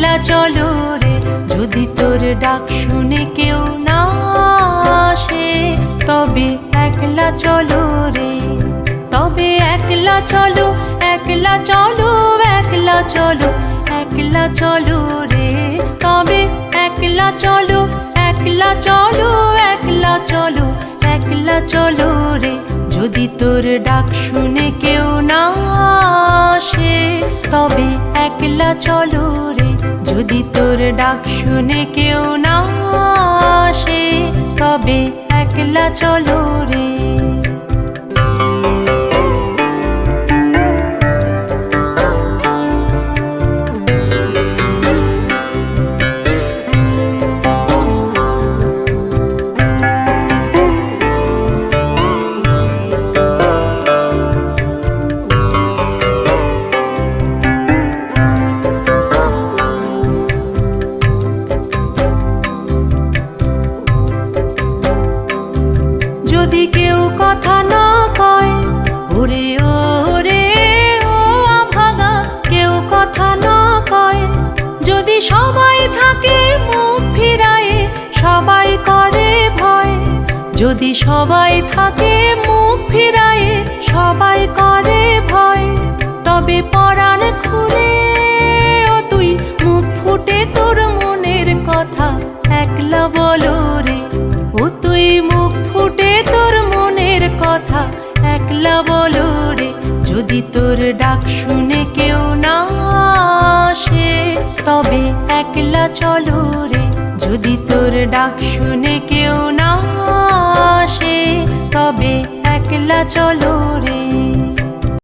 একলা চলো রে, যদি তোর ডাক শুনে কেউ না আসে, তবে একলা চলো রে, তবে একলা চলো, একলা চলো, একলা চলো, একলা চলো রে, তবে একলা চলো, একলা চলো, একলা চলো, একলা চলো রে, যদি তোর ডাক শুনে কেউ না আসে, তবে একলা চলো রে, যদি তোর ডাক শুনে কেউ না আসে, তবে একলা চলো রে। যদি কেউ কথা না কয়, ওরে ওরে ও আভাগা, কেউ কথা না কয়, যদি সবাই থাকে মুখ ফিরায়ে, সবাই করে ভয়, যদি সবাই থাকে মুখ ফিরায়ে, সবাই করে ভয়, তবে পরাণ খুলে ও তুই মুখ ফুটে তোর মনের কথা একলা বলো রে, ও তুই মুখ ফুটে তোর মনের কথা একলা বলো রে, যদি তোর ডাক শুনে কেউ না আসে, তবে একলা চলো রে, যদি তোর ডাক শুনে কেউ না আসে, তবে একলা চলো রে।